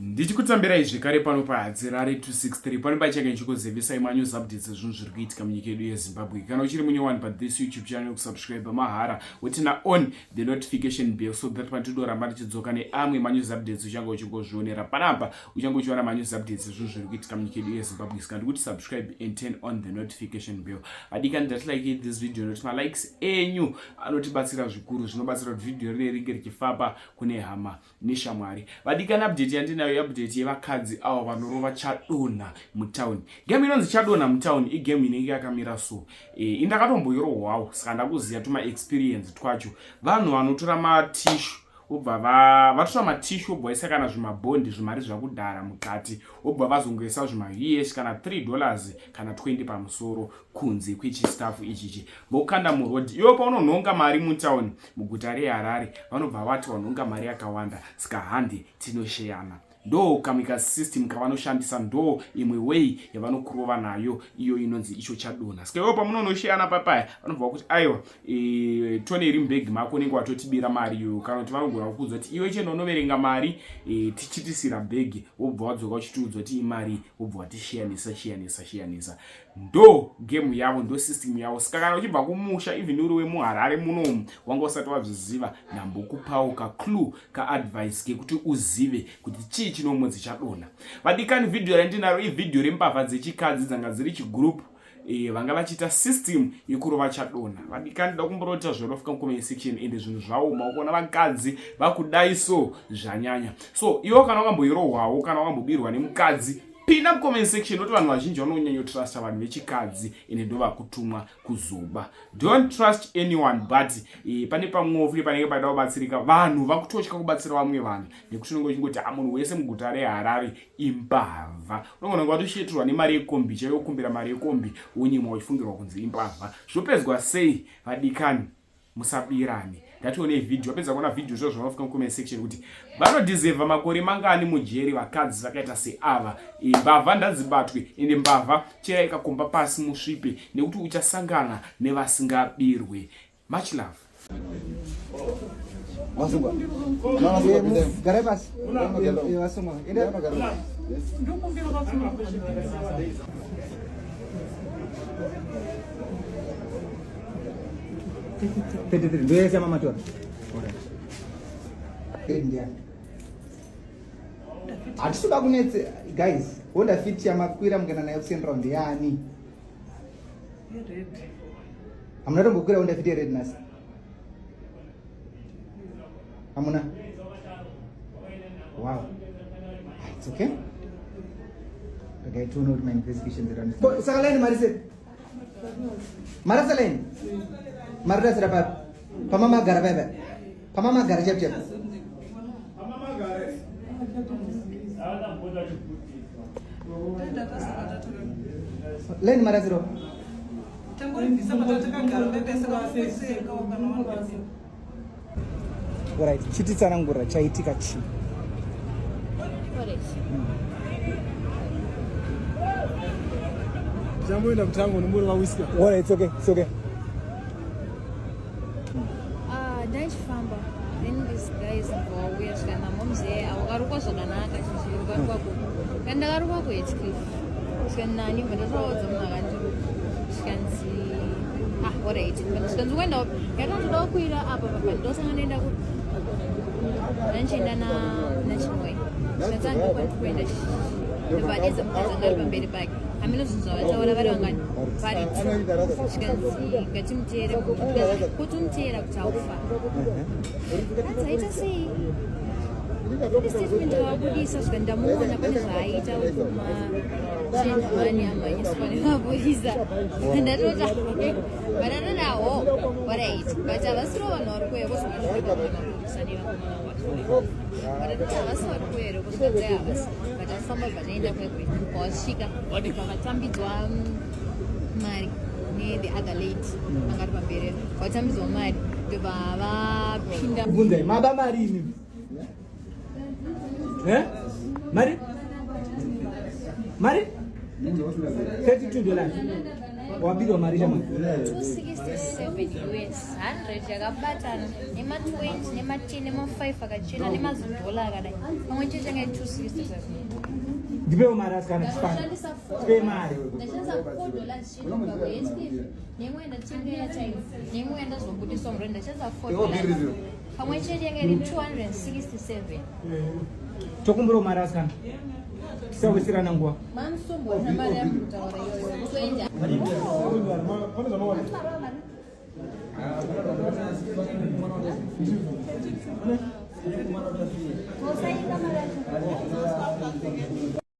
Ndichikutambirai zvekare pano pahadzirare 263 pane pachake nchikuzevisai manews updates zvinhu zviri kuitika munyika yedu yeZimbabwe. Kana uchiri munyowani pathis YouTube channel, kusubscribe mahara wotina on the notification bell so that patidoramba tichidzoka neamwe manews updates uchange uchingozvionera panapa, uchange uchiona manews updates zvinhu zviri kuitika munyika yedu yeZimbabwe. Saka ndikuti subscribe and turn on the notification bell. Adika ndati like this video nokuti ma likes enyu anotibatsira zvikuru, zvinobatsira kuti video rinenge richifamba kune hama neshamwari. Vadika update yandinayo update yevakadzi avo vanorova chadonha muTown. Game inonzi chadonha muTown igame inenge yakamira so. Indakatomboirohwawo saka ndakuziva tuma experience twacho. Vanhu vanotora matishu obva vatora matishu obva vaisa kana zvimabhondi zvimari zvakudhara mukati, obva vazongoisa zvimahuyai kana $3 kana 20 pamusoro kunze kwechistafu ichichi vokanda murodhi. Iwo paunonhonga mari muTown muguta reHarare vanobva vati vanhonga mari yakawanda saka hande tinosheyana. Ndo kamika system kavanoshandisa, ndo imwe way yavanokurova nayo iyo inonzi icho chadonha. Saka iwo pamunonosheyana papaya vanobva kuti aiwa tone rimbeg mako unenge watotibira mari iyo, kana kuti vanogona kukuudza kuti iwe chendo unoverenga mari tichitisira bhegi wobva wadzoka uchitiudza kuti imari wobva watishiyanisa. Ndo game yavo, ndo system yavo. Saka kana uchibva kumusha even uri wemuHarare munomu wanga usati wazviziva, ndambokupawo clue advice kekuti uzive kuti chii chinomudzi chadonha. Vadikani video randinaro ivideo rembavha dzechikadzi dzanga dziri chigroup vanga vachiita system yekurova chadonha. Vadikani da kumborota zvorofika comment section ende zvinhu zvaoma ukuona vakadzi vakudai so zvanyanya. So iwo kana wakamboirohwawo kana wakambobirwa nemukadzi, pinda comment section kuti vanhu vazhinji vanonyanya trust vanhu vechikadzi ende ndo vakutumwa kuzoba. Don't trust anyone, but pane pamwe panenge paida kubatsirika vanhu vakutotya kubatsira vamwe vanhu nekuti unenge uchingoti munhu wese muguta reHarare imbavha. Unogona kuvatosheturwa nemari yekombi chaiyo, kumbira mari yekombi wonyimwa uchifungirwa kunzi imbavha. Zvopedzwa sei vadikani? Musabirane. Ngatione video. Wapedza kuona video zvo zvinofika mucomment section kuti vanodeserve makore mangani mujeri vakadzi vakaita seava. Mbavha ndadzibatwe ende mbavha chera ikakomba pasi musvipe nekuti uchasangana nevasingabirwe. Much love. Ndio sema matora. Atisuda kunetse guys. Wonda fit ya makwira mungana nayo second round yani. Red. Amuna tombokwira wonda fit red nasi. Amuna. Wow. It's okay. Okay, to note my investigation there. Sagaleni marise. Marasaleni. Marda serapa pamama gara bebe pamama gara jep pamama gara len mara zero alright chititsana ngura chaitika chi jambo ina mtango numburi wa whisky. Alright, it's okay. Then this guy is for we are going to munzwe akaruka zvakanaka chichiruka kwako kandi akaruka kuHK skanani mbandazoudza munhu akandiro skanzi alright skanzi kuenda yatotoda kukwira apa papa ndosanga nenda ku nanchienda nachimwe skanzi kwenda nevadeza mukadzi angari pamberi pake hamino zvinhu zvavataura vari vangani vari skanzi ngatimuteere kuti umuteera kuti aufa adzaita sei statement avabudisa svika ndamuona pane zvaaita kumagentleman amanyiswa nemapurisa ndatota vatatodawo alright but havasiro vanhu vari kuya vozvaaika mapurisa nevakomana vatatoda havasi vari kuyere kusvika havasi but afamba vanoenda kwekwe wasvika pakatambidzwa mari nethe other lady angari pamberi watambidzwa mari ndobva vapinda kubvunzai maba mari ini mari $32 wabirwa mari chama 267 US 100 yakabatana nema20 nema10 nema5 akachena nemazidola akadai pamwe chete ngai 267 ndipewo mari asikana tipe mari ndashandisa $4 chino pakuHP nemwe ndatenga time nemwe ndazobudiswa mure ndashandisa $4 pamwe chete yanga iri 267 tokumbirawo mari asikana tisakuisirana nguva mamsomboza mari yamutaura iyo